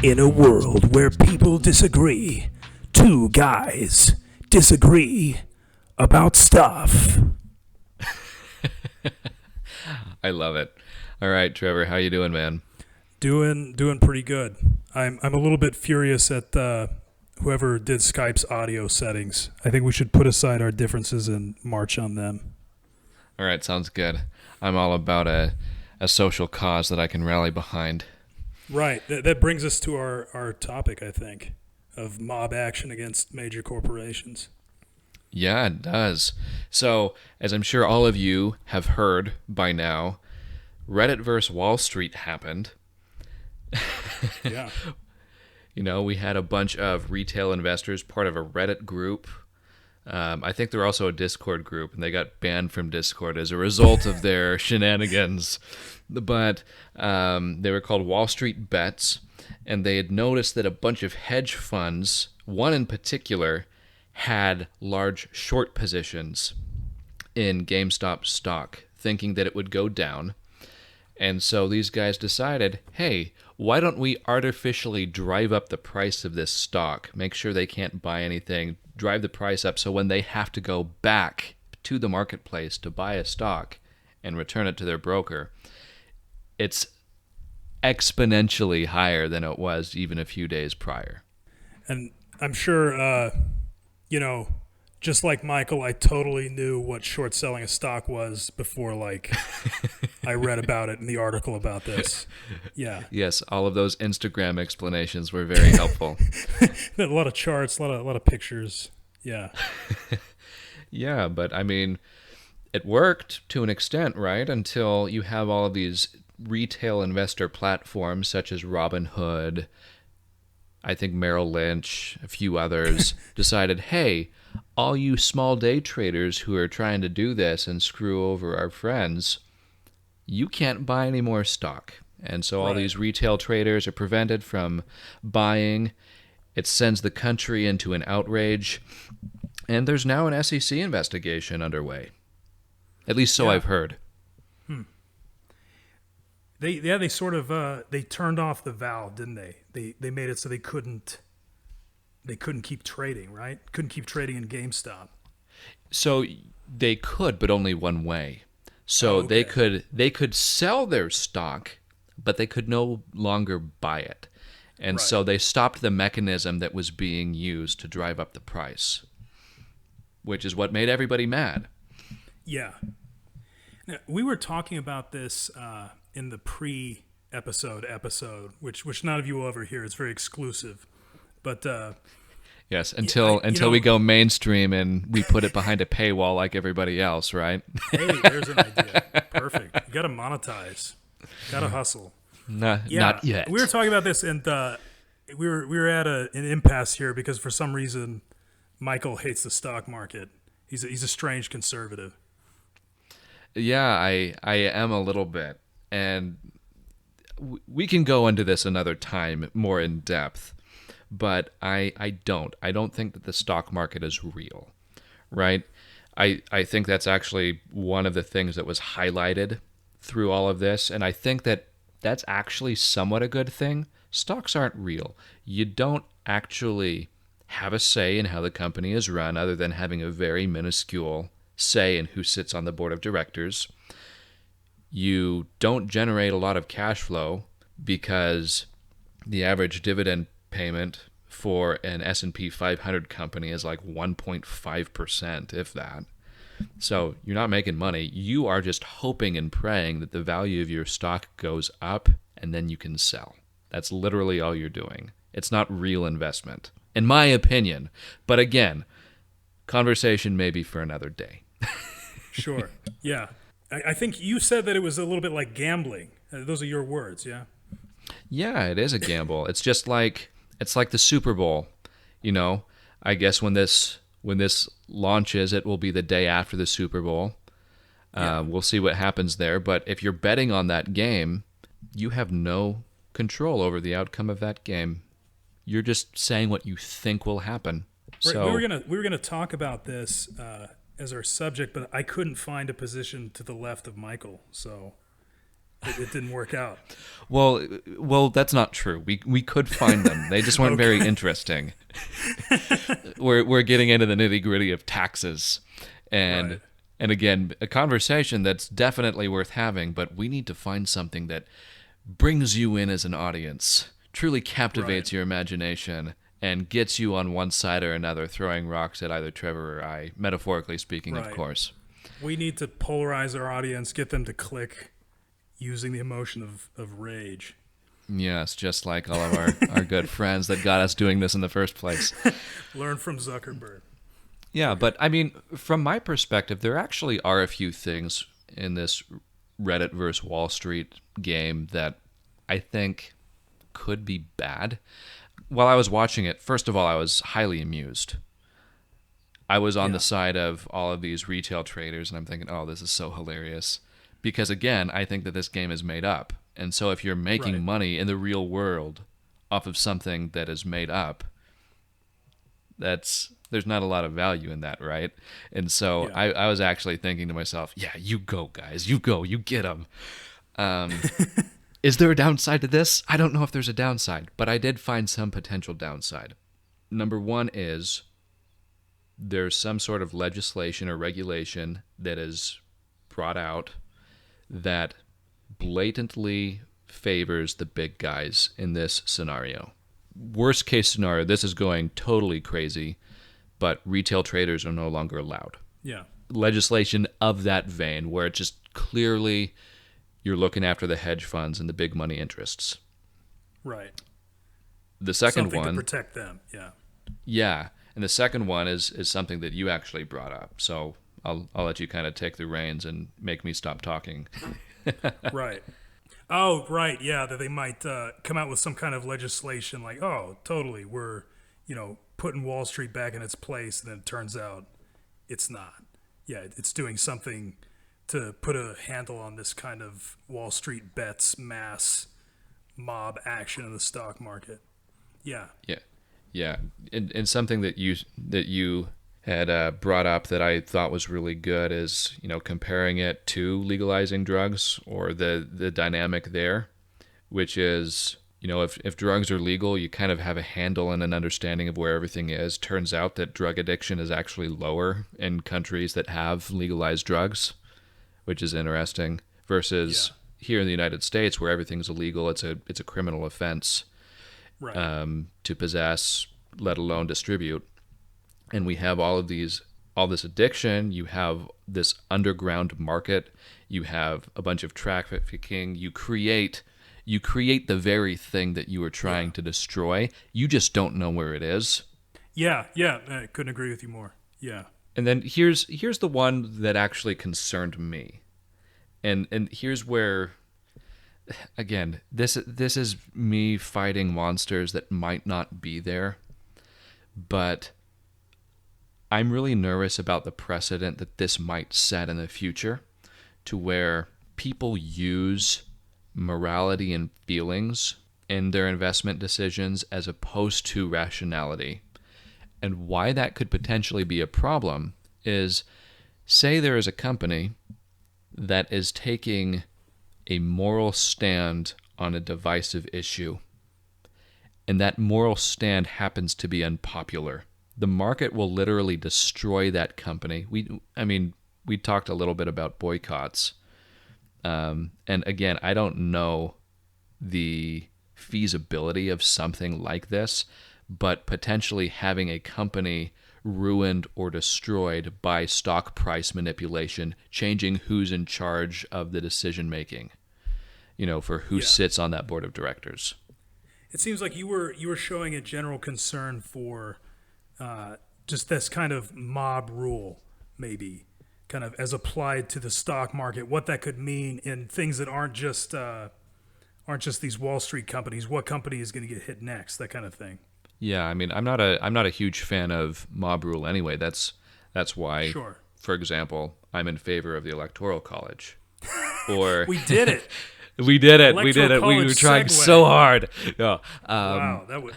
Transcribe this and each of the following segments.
In a world where people disagree, two guys disagree about stuff. I love it. All right, Trevor, how you doing, man? Doing pretty good. I'm a little bit furious at whoever did Skype's audio settings. I think we should put aside our differences and march on them. All right, sounds good. I'm all about a social cause that I can rally behind. Right. That brings us to our topic, I think, of mob action against major corporations. Yeah, it does. So, as I'm sure all of you have heard by now, Reddit versus Wall Street happened. Yeah. You know, we had a bunch of retail investors, part of a Reddit group. I think they're also a Discord group, and they got banned from Discord as a result of their shenanigans. But they were called Wall Street Bets, and they had noticed that a bunch of hedge funds, one in particular, had large short positions in GameStop stock, thinking that it would go down. And so these guys decided, hey, why don't we artificially drive up the price of this stock, make sure they can't buy anything, drive the price up so when they have to go back to the marketplace to buy a stock and return it to their broker, it's exponentially higher than it was even a few days prior. And I'm sure, just like Michael, I totally knew what short selling a stock was before, I read about it in the article about this. Yeah. Yes, all of those Instagram explanations were very helpful. A lot of charts, a lot of pictures. Yeah. Yeah, but I mean, it worked to an extent, right? Until you have all of these retail investor platforms such as Robinhood, I think Merrill Lynch, a few others, decided, hey, all you small day traders who are trying to do this and screw over our friends, you can't buy any more stock. And so all these retail traders are prevented from buying. It sends the country into an outrage. And there's now an SEC investigation underway. At least so I've heard. They sort of they turned off the valve, didn't they? They made it so they couldn't keep trading, right? Couldn't keep trading in GameStop. So they could, but only one way. So they could sell their stock, but they could no longer buy it. And so they stopped the mechanism that was being used to drive up the price, which is what made everybody mad. Yeah. Now, we were talking about this in the pre-episode, which none of you will ever hear. It's very exclusive. But yes, until we go mainstream and we put it behind a paywall like everybody else, right? Hey, there's an idea. Perfect. You got to monetize. Got to hustle. Not yet. We were talking about this, and we were at an impasse here because for some reason Michael hates the stock market. He's a strange conservative. Yeah, I am a little bit, and we can go into this another time more in depth. But I don't think that the stock market is real, right? I think that's actually one of the things that was highlighted through all of this, and I think that that's actually somewhat a good thing. Stocks aren't real. You don't actually have a say in how the company is run other than having a very minuscule say in who sits on the board of directors. You don't generate a lot of cash flow because the average dividend payment for an S&P 500 company is like 1.5%, if that. So you're not making money. You are just hoping and praying that the value of your stock goes up and then you can sell. That's literally all you're doing. It's not real investment, in my opinion. But again, conversation maybe for another day. Sure. Yeah. I think you said that it was a little bit like gambling. Those are your words, yeah? Yeah, it is a gamble. It's just like the Super Bowl. You know, I guess when this launches, it will be the day after the Super Bowl. We'll see what happens there. But if you're betting on that game, you have no control over the outcome of that game. You're just saying what you think will happen. Right. So we were gonna talk about this as our subject, but I couldn't find a position to the left of Michael, so it didn't work out. Well, that's not true. We could find them. They just weren't very interesting. We're getting into the nitty-gritty of taxes, and Right. and again, a conversation that's definitely worth having. But we need to find something that brings you in as an audience, truly captivates Right. your imagination, and gets you on one side or another, throwing rocks at either Trevor or I, metaphorically speaking, of Right. course. We need to polarize our audience, get them to click using the emotion of rage. Yes, just like all of our good friends that got us doing this in the first place. Learn from Zuckerberg. Yeah, but I mean, from my perspective, there actually are a few things in this Reddit versus Wall Street game that I think could be bad. While I was watching it, first of all, I was highly amused. I was on Yeah. the side of all of these retail traders, and I'm thinking, oh, this is so hilarious. Because again, I think that this game is made up. And so if you're making Right. money in the real world off of something that is made up, there's not a lot of value in that, right? And so Yeah. I was actually thinking to myself, yeah, you go, guys, you go, you get them. Is there a downside to this? I don't know if there's a downside, but I did find some potential downside. Number one is there's some sort of legislation or regulation that is brought out that blatantly favors the big guys in this scenario. Worst case scenario, this is going totally crazy, but retail traders are no longer allowed. Yeah. Legislation of that vein, where it just clearly you're looking after the hedge funds and the big money interests. Right. The second Something one, to protect them. Yeah. yeah, and the second one is something that you actually brought up. So I'll let you kind of take the reins and make me stop talking. Right. Oh, right. Yeah, that they might come out with some kind of legislation like, oh, totally, we're, putting Wall Street back in its place, and then it turns out it's not. Yeah, it's doing something to put a handle on this kind of Wall Street bets mass mob action in the stock market. Yeah. Yeah, yeah, and something that you had brought up that I thought was really good is comparing it to legalizing drugs, or the dynamic there, which is if drugs are legal, you kind of have a handle and an understanding of where everything is. Turns out that drug addiction is actually lower in countries that have legalized drugs, which is interesting, versus here in the United States where everything's illegal. It's a criminal offense Right. to possess, let alone distribute. And we have all this addiction. You have this underground market. You have a bunch of trafficking. You create the very thing that you were trying to destroy. You just don't know where it is. Yeah. Yeah. I couldn't agree with you more. Yeah. And then here's the one that actually concerned me. And here's where, again, this is me fighting monsters that might not be there, but I'm really nervous about the precedent that this might set in the future, to where people use morality and feelings in their investment decisions as opposed to rationality. And why that could potentially be a problem is, say there is a company that is taking a moral stand on a divisive issue, and that moral stand happens to be unpopular. The market will literally destroy that company. We talked a little bit about boycotts. And again, I don't know the feasibility of something like this, but potentially having a company ruined or destroyed by stock price manipulation, changing who's in charge of the decision making, for who sits on that board of directors. It seems like you were showing a general concern for just this kind of mob rule, maybe, kind of as applied to the stock market, what that could mean in things that aren't just these Wall Street companies. What company is going to get hit next? That kind of thing. Yeah, I'm not a huge fan of mob rule anyway. That's why, Sure. for example, I'm in favor of the electoral college. Or We did it. we did it. Electoral We were college trying segue. so hard. Yeah. Wow, that would.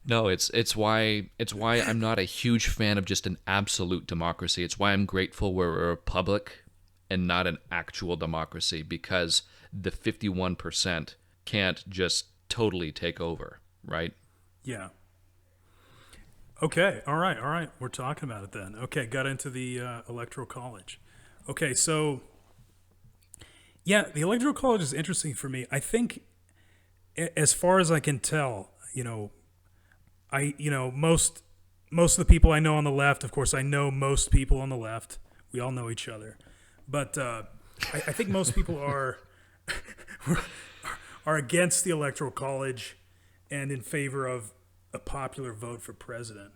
No, it's why I'm not a huge fan of just an absolute democracy. It's why I'm grateful we're a republic and not an actual democracy, because the 51% can't just totally take over, right? Yeah. Okay. All right. All right. We're talking about it then. Okay. Got into the electoral college. Okay. So yeah, the electoral college is interesting for me. I think, as far as I can tell, most of the people I know on the left. Of course, I know most people on the left. We all know each other, but I think most people are against the electoral college and in favor of a popular vote for president.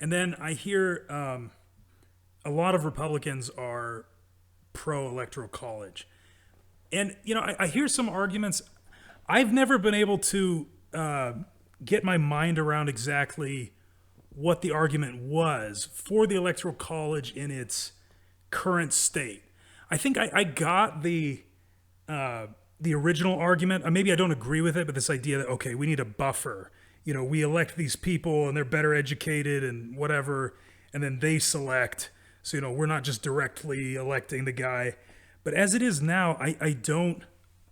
And then I hear a lot of Republicans are pro electoral college. And I hear some arguments. I've never been able to get my mind around exactly what the argument was for the electoral college in its current state. I think I got the original argument. Maybe I don't agree with it, but this idea that, okay, we need a buffer. We elect these people and they're better educated and whatever, and then they select. So we're not just directly electing the guy. But as it is now, I don't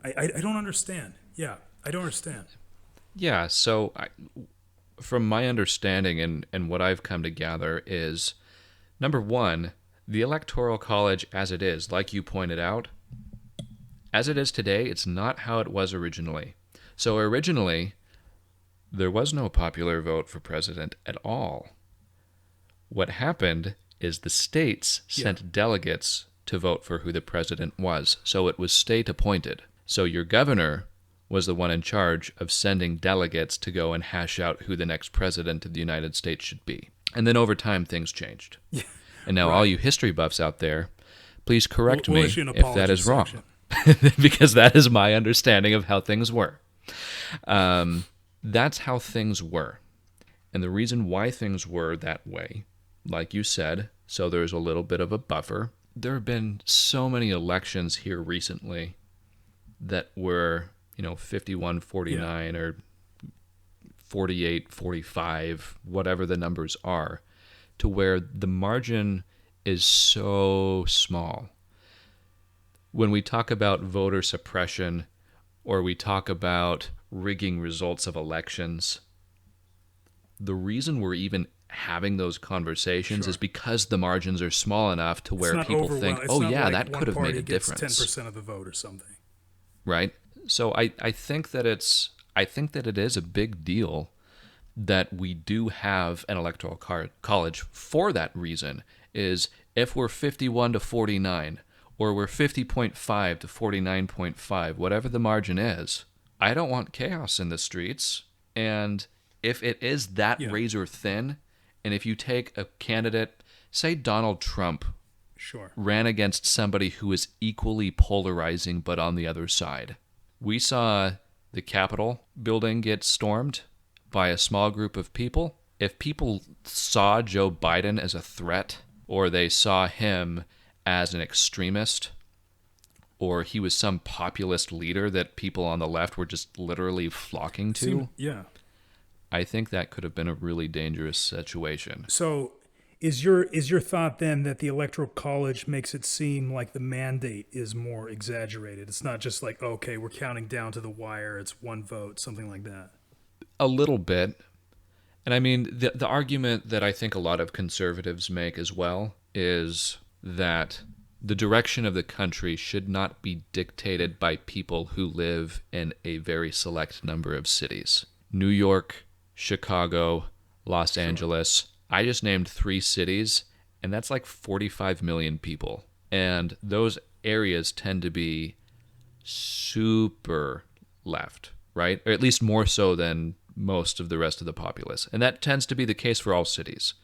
understand. Yeah, I don't understand. Yeah, so from my understanding and what I've come to gather is, number one, the Electoral College as it is, like you pointed out, as it is today, it's not how it was originally. So originally, there was no popular vote for president at all. What happened is the states sent delegates to vote for who the president was. So it was state appointed. So your governor was the one in charge of sending delegates to go and hash out who the next president of the United States should be. And then over time, things changed. Yeah. And now all you history buffs out there, please correct me if that is wrong. Because that is my understanding of how things were. That's how things were. And the reason why things were that way, like you said, so there's a little bit of a buffer. There have been so many elections here recently that were, 51-49 or 48-45, whatever the numbers are, to where the margin is so small. When we talk about voter suppression or we talk about rigging results of elections, the reason we're even having those conversations is because the margins are small enough to where people think, oh yeah, that could have made a difference. 10% of the vote or something. Right? So I think that it is a big deal that we do have an electoral college for that reason. Is if we're 51-49 or we're 50.5 to 49.5, whatever the margin is, I don't want chaos in the streets. And if it is that razor thin, and if you take a candidate, say Donald Trump, ran against somebody who is equally polarizing but on the other side. We saw the Capitol building get stormed by a small group of people. If people saw Joe Biden as a threat, or they saw him as an extremist, or he was some populist leader that people on the left were just literally flocking to, I think that could have been a really dangerous situation. So is your thought then that the Electoral College makes it seem like the mandate is more exaggerated? It's not just like, okay, we're counting down to the wire, it's one vote, something like that. A little bit. And I mean, the argument that I think a lot of conservatives make as well is that the direction of the country should not be dictated by people who live in a very select number of cities. New York, Chicago, Los Angeles. I just named 3 cities, and that's like 45 million people. And those areas tend to be super left, right? Or at least more so than most of the rest of the populace. And that tends to be the case for all cities.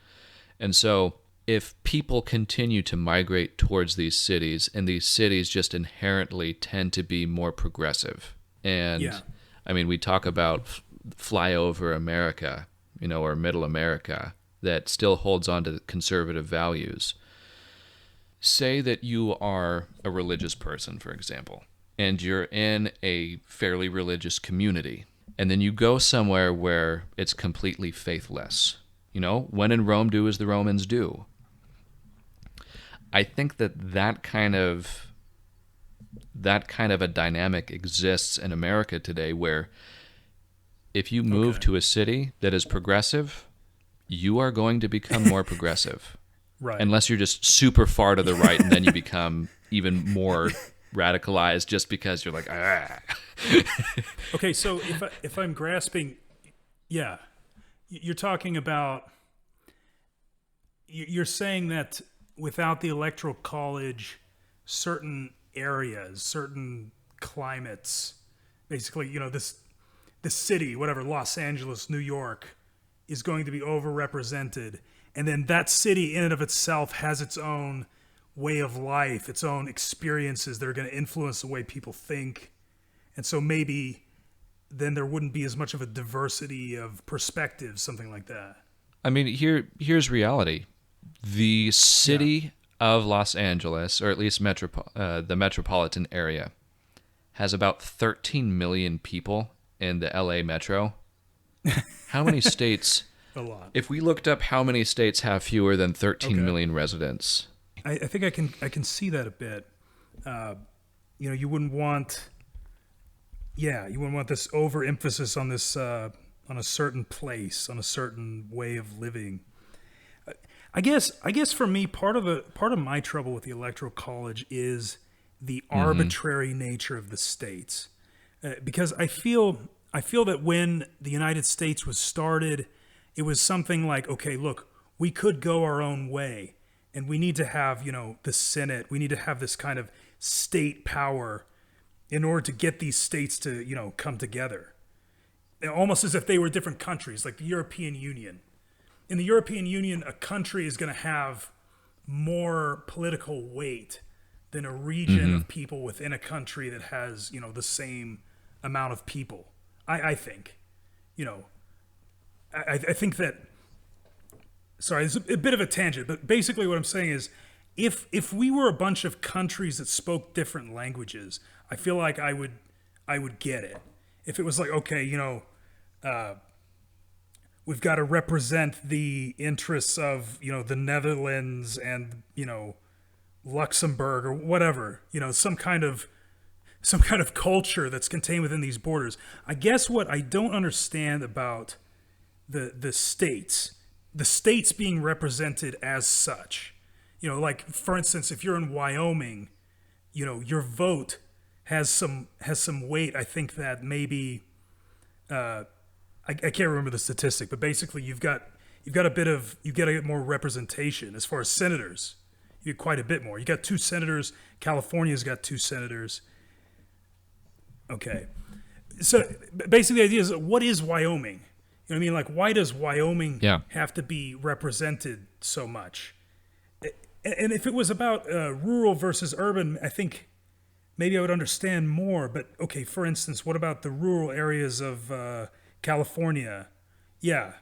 And so if people continue to migrate towards these cities, and these cities just inherently tend to be more progressive, and I mean, we talk about flyover America, or middle America, that still holds on to conservative values. Say that you are a religious person, for example, and you're in a fairly religious community, And then you go somewhere where it's completely faithless. When in Rome, do as the Romans do. I think that kind of a dynamic exists in America today, where if you move to a city that is progressive, you are going to become more progressive. Right. Unless you're just super far to the right, and then you become even more radicalized just because you're like, ah. Okay, so if I'm grasping, yeah, you're talking about, you're saying that without the electoral college, certain areas, certain climates, basically, this city, whatever, Los Angeles, New York, is going to be overrepresented, and then that city in and of itself has its own way of life, its own experiences that are going to influence the way people think, and so maybe then there wouldn't be as much of a diversity of perspectives, something like that. I mean, here's reality. The city of Los Angeles, or at least the metropolitan area, has about 13 million people in the LA metro. How many states? A lot. If we looked up how many states have fewer than 13 million residents. I think I can see that a bit. You wouldn't want this overemphasis on this on a certain place, on a certain way of living. I guess for me, part of my trouble with the electoral college is the arbitrary nature of the states, because I feel that when the United States was started, it was something like, okay, look, we could go our own way, and we need to have the Senate, we need to have this kind of state power in order to get these states to come together, almost as if they were different countries, like the European Union. In the European Union, a country is going to have more political weight than a region of people within a country that has, the same amount of people. I think. I think that, sorry, it's a bit of a tangent, but basically what I'm saying is, if we were a bunch of countries that spoke different languages, I feel like I would get it. If it was like, okay, we've got to represent the interests of, the Netherlands and, Luxembourg or whatever, some kind of culture that's contained within these borders. I guess what I don't understand about the states being represented as such, like for instance, if you're in Wyoming, your vote has some weight. I think that maybe, I can't remember the statistic, but basically you got to get more representation as far as senators. You get quite a bit more. You got 2 senators. California's got 2 senators. Okay. So basically the idea is, what is Wyoming? You know what I mean? Like, why does Wyoming have to be represented so much? And if it was about rural versus urban, I think maybe I would understand more. But okay, for instance, what about the rural areas of California? Yeah.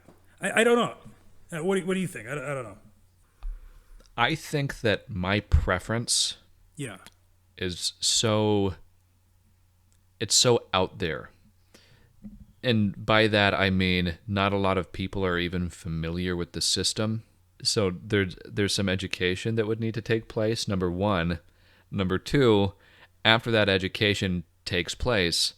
I don't know. What do you think? I don't know. I think that my preference is it's so out there. And by that, I mean, not a lot of people are even familiar with the system. So there's some education that would need to take place, number one. Number two, after that education takes place,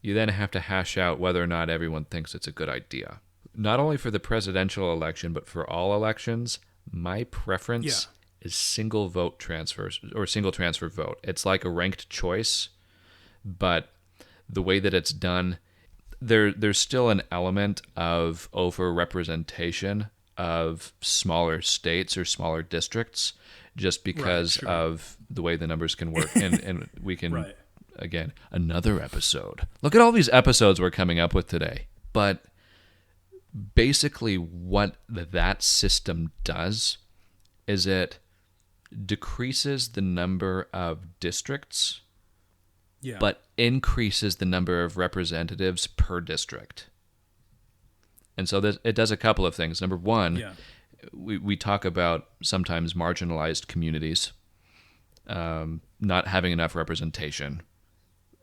you then have to hash out whether or not everyone thinks it's a good idea. Not only for the presidential election, but for all elections, my preference is single vote transfers or single transfer vote. It's like a ranked choice, but the way that it's done, there's still an element of over-representation of smaller states or smaller districts just because of the way the numbers can work. And we can, again, another episode. Look at all these episodes we're coming up with today. But basically what that system does is it decreases the number of districts, but increases the number of representatives per district. And so it does a couple of things. Number one, we talk about sometimes marginalized communities not having enough representation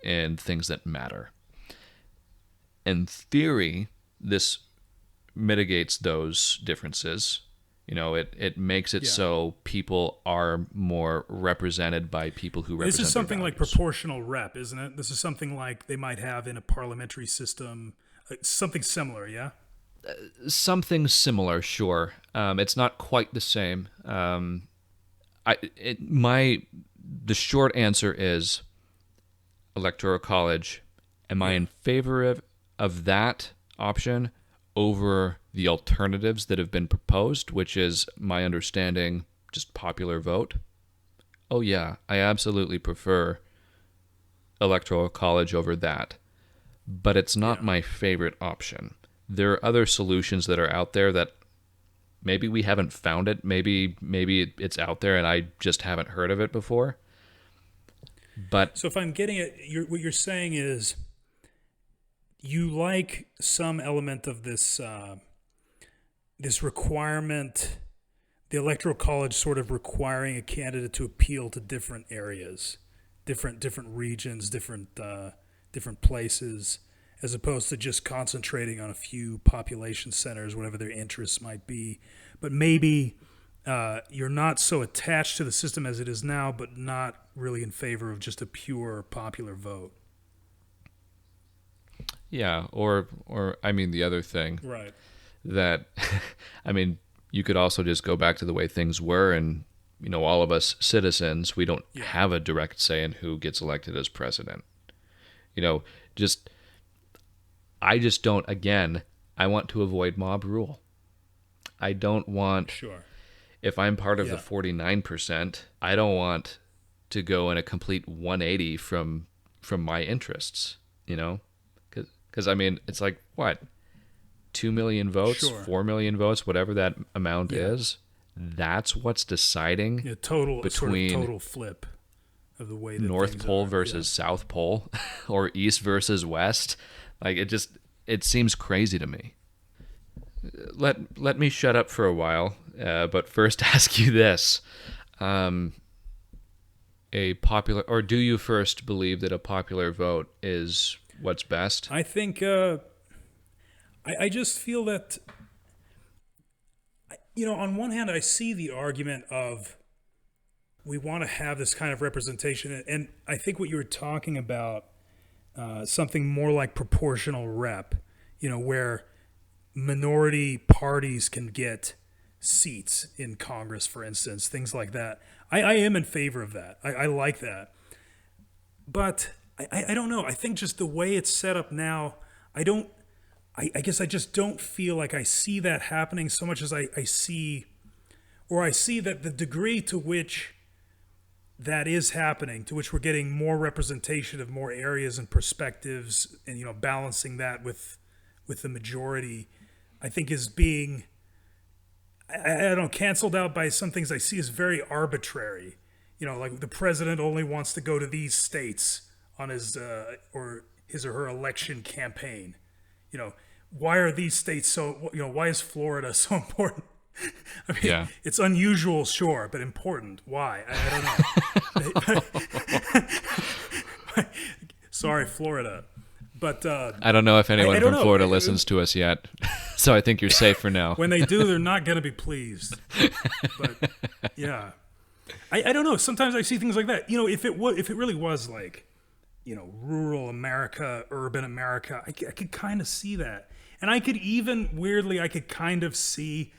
in things that matter. In theory, this mitigates those differences. It makes it Yeah. so people are more represented by people who represent This is their something like values. proportional rep, isn't it? This is something like they might have in a parliamentary system, something similar, yeah? Something similar, sure. It's not quite the same. The short answer is electoral college. Am I Yeah. in favor of that option over the alternatives that have been proposed, which is my understanding, just popular vote? Oh yeah, I absolutely prefer electoral college over that. But it's not Yeah. my favorite option. There are other solutions that are out there that maybe we haven't found it. Maybe it's out there and I just haven't heard of it before. But So if I'm getting it, what you're saying is you like some element of this requirement, the electoral college sort of requiring a candidate to appeal to different areas, different regions, different places, as opposed to just concentrating on a few population centers, whatever their interests might be. But maybe you're not so attached to the system as it is now, but not really in favor of just a pure popular vote. yeah, or I mean the other thing Right. that I mean you could also just go back to the way things were, and all of us citizens, we don't Yeah. have a direct say in who gets elected as president. You know, just I just don't, again, I want to avoid mob rule. I don't want, Sure. if I'm part of the Yeah. 49%, I don't want to go in a complete 180 from my interests, you know? Cuz I mean, it's like what? 2 million votes, Sure. 4 million votes, whatever that amount Yeah. is. That's what's deciding Yeah. Total sort of between total flip of the way that North things Pole are. versus South Pole or East versus West. Like it seems crazy to me. Let me shut up for a while, but first ask you this: a popular, or do you first believe that a popular vote is what's best? I think I just feel that on one hand, I see the argument of we want to have this kind of representation, and I think what you were talking about, something more like proportional rep, where minority parties can get seats in Congress, for instance, things like that. I am in favor of that. I like that. But I don't know. I think just the way it's set up now, I guess I just don't feel like I see that happening so much as I see, or I see that the degree to which that is happening, to which we're getting more representation of more areas and perspectives, and balancing that with the majority, I think is being I don't know, canceled out by some things I see as very arbitrary. Like the president only wants to go to these states on his or his or her election campaign. Why are these states so? Why is Florida so important? I mean, Yeah. it's unusual, sure, but important. Why? I don't know. Sorry, Florida, but I don't know if anyone I don't from know. Florida listens to us yet, so I think you're safe for now. When they do, they're not going to be pleased. But yeah, I don't know. Sometimes I see things like that. If it really was like, rural America, urban America, I could kind of see that, and I could even weirdly, I could kind of see,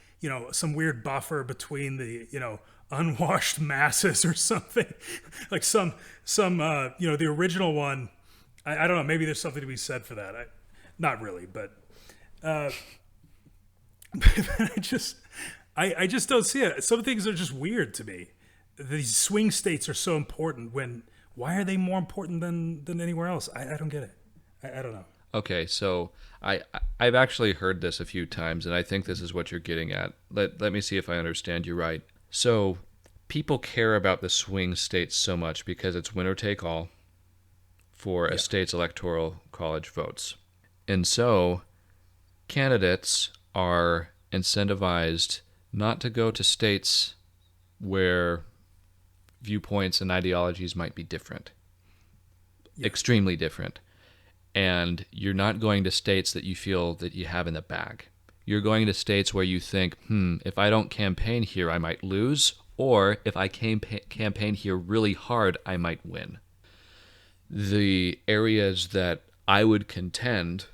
some weird buffer between the, unwashed masses or something, like some the original one. I don't know. Maybe there's something to be said for that. Not really, but. I just don't see it. Some things are just weird to me. These swing states are so important. Why are they more important than anywhere else? I don't get it. I don't know. Okay, so I've actually heard this a few times, and I think this is what you're getting at. Let me see if I understand you right. So people care about the swing states so much because it's winner take all for a state's electoral college votes. And so candidates are incentivized not to go to states where viewpoints and ideologies might be different, extremely different. And you're not going to states that you feel that you have in the bag. You're going to states where you think, if I don't campaign here, I might lose, or if I campaign here really hard, I might win. The areas that I would contend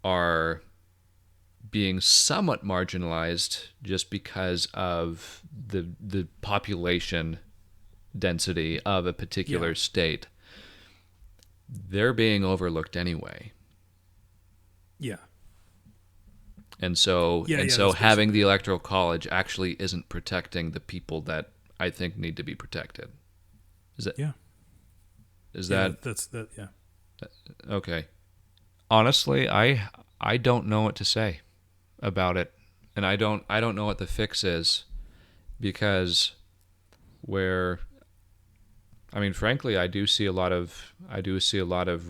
are being somewhat marginalized just because of the population density of a particular state. They're being overlooked anyway. Yeah. And so having the electoral college actually isn't protecting the people that I think need to be protected. Is that? Yeah. Is yeah, that? That's that. Yeah. Okay. Honestly, I don't know what to say about it, and I don't know what the fix is, because frankly, I do see a lot of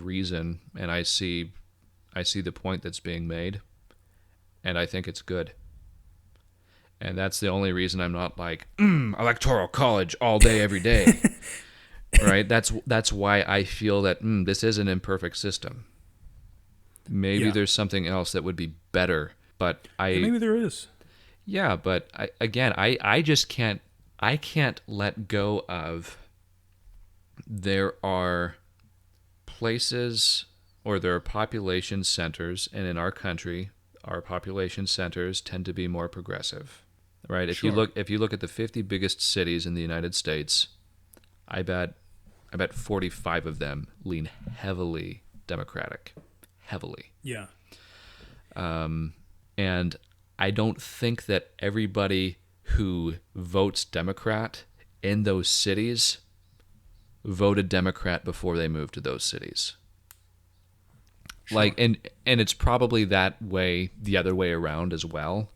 reason, and I see the point that's being made, and I think it's good. And that's the only reason I'm not like electoral college all day every day. Right? That's why I feel that this is an imperfect system. Maybe there's something else that would be better, but maybe there is. Yeah, but I just can't let go of, there are places, or there are population centers, and in our country, our population centers tend to be more progressive, right? If you look at the 50 biggest cities in the United States, I bet 45 of them lean heavily Democratic, heavily. Yeah. And I don't think that everybody who votes Democrat in those cities voted Democrat before they moved to those cities. Sure. Like, and it's probably that way the other way around as well.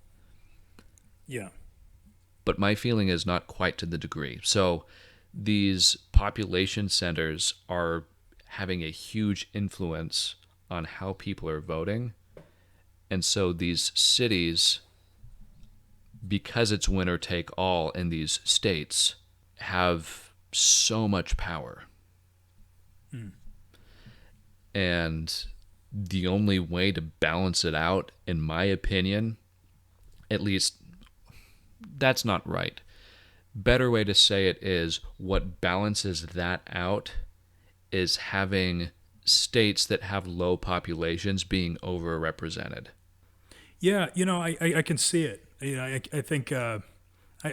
Yeah. But my feeling is not quite to the degree. So these population centers are having a huge influence on how people are voting. And so these cities, because it's winner take all in these states, have so much power. And the only way to balance it out, in my opinion, at least that's not right. Better way to say it is, what balances that out is having states that have low populations being overrepresented. Yeah, I can see it. I think I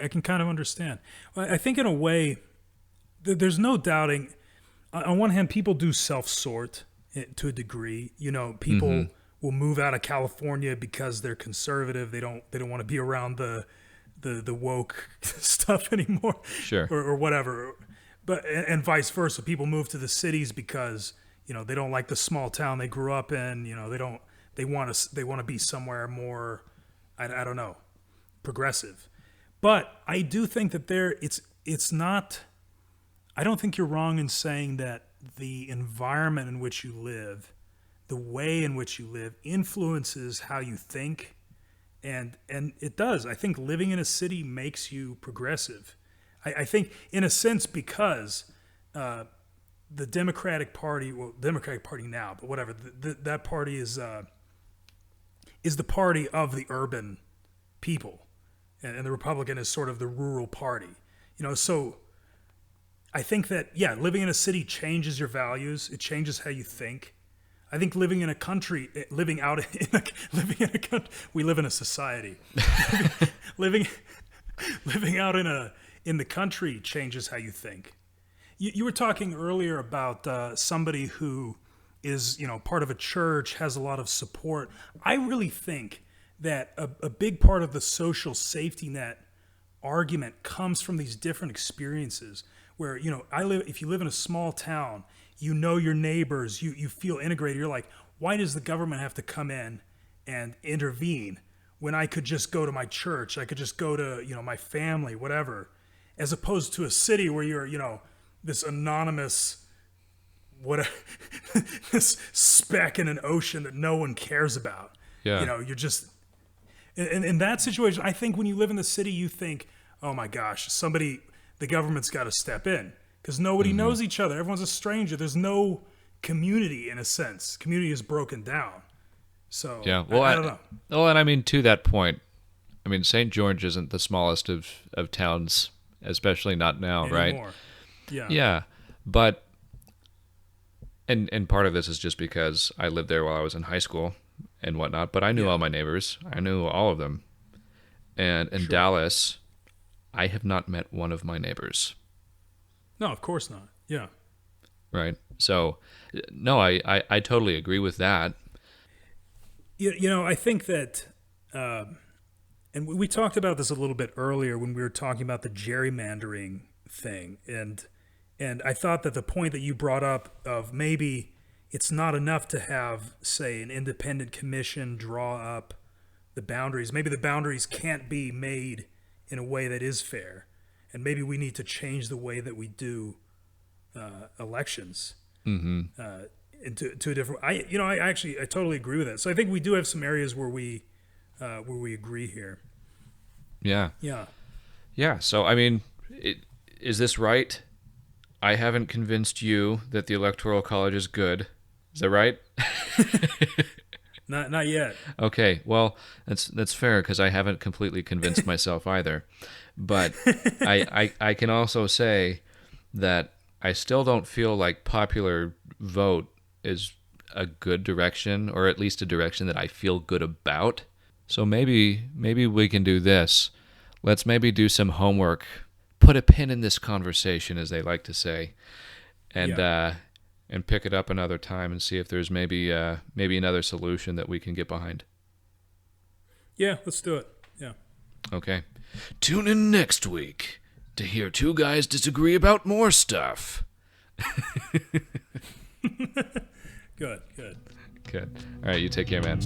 can kind of understand. I think in a way, there's no doubting. On one hand, people do self-sort to a degree. People will move out of California because they're conservative. They don't want to be around the woke stuff anymore. Sure. Or whatever. But and vice versa. People move to the cities because they don't like the small town they grew up in. They want to be somewhere more, I don't know, progressive. But I do think that it's not. I don't think you're wrong in saying that the environment in which you live, the way in which you live, influences how you think, and it does. I think living in a city makes you progressive. I think, in a sense, because the Democratic Party now, but whatever, that party is the party of the urban people, and the Republican is sort of the rural party. So I think that, living in a city changes your values. It changes how you think. I think living in a country, living in a country, we live in a society. living out in the country changes how you think. You were talking earlier about somebody who is, part of a church, has a lot of support. I really think that a big part of the social safety net argument comes from these different experiences where, if you live in a small town, your neighbors, you feel integrated. You're like, why does the government have to come in and intervene when I could just go to my church? I could just go to, my family, whatever, as opposed to a city where you're, this anonymous, this speck in an ocean that no one cares about. Yeah. You're just, in that situation, I think when you live in the city, you think, oh my gosh, the government's got to step in, because nobody knows each other. Everyone's a stranger. There's no community in a sense. Community is broken down. So Yeah. Well, I don't know. Well, and I mean, to that point, I mean, St. George isn't the smallest of towns, especially not now, Anymore. right? Yeah. Yeah. But, and part of this is just because I lived there while I was in high school and whatnot, but I knew all my neighbors. I knew all of them. And in Dallas, I have not met one of my neighbors. No, of course not. Yeah. Right. So, no, I totally agree with that. You know, I think that, and we talked about this a little bit earlier when we were talking about the gerrymandering thing, and I thought that the point that you brought up of maybe it's not enough to have, say, an independent commission draw up the boundaries. Maybe the boundaries can't be made in a way that is fair, and maybe we need to change the way that we do elections. Into a different. I totally agree with that. So I think we do have some areas where we agree here. Yeah. Yeah. Yeah. So, I mean, is this right? I haven't convinced you that the Electoral College is good. Is that right? Not yet. Okay. Well, that's fair because I haven't completely convinced myself either. But I can also say that I still don't feel like popular vote is a good direction, or at least a direction that I feel good about. So maybe we can do this. Let's maybe do some homework, put a pin in this conversation, as they like to say, and pick it up another time and see if there's maybe another solution that we can get behind. Yeah, let's do it. Yeah. Okay. Tune in next week to hear two guys disagree about more stuff. Good. Good. All right, you take care, man.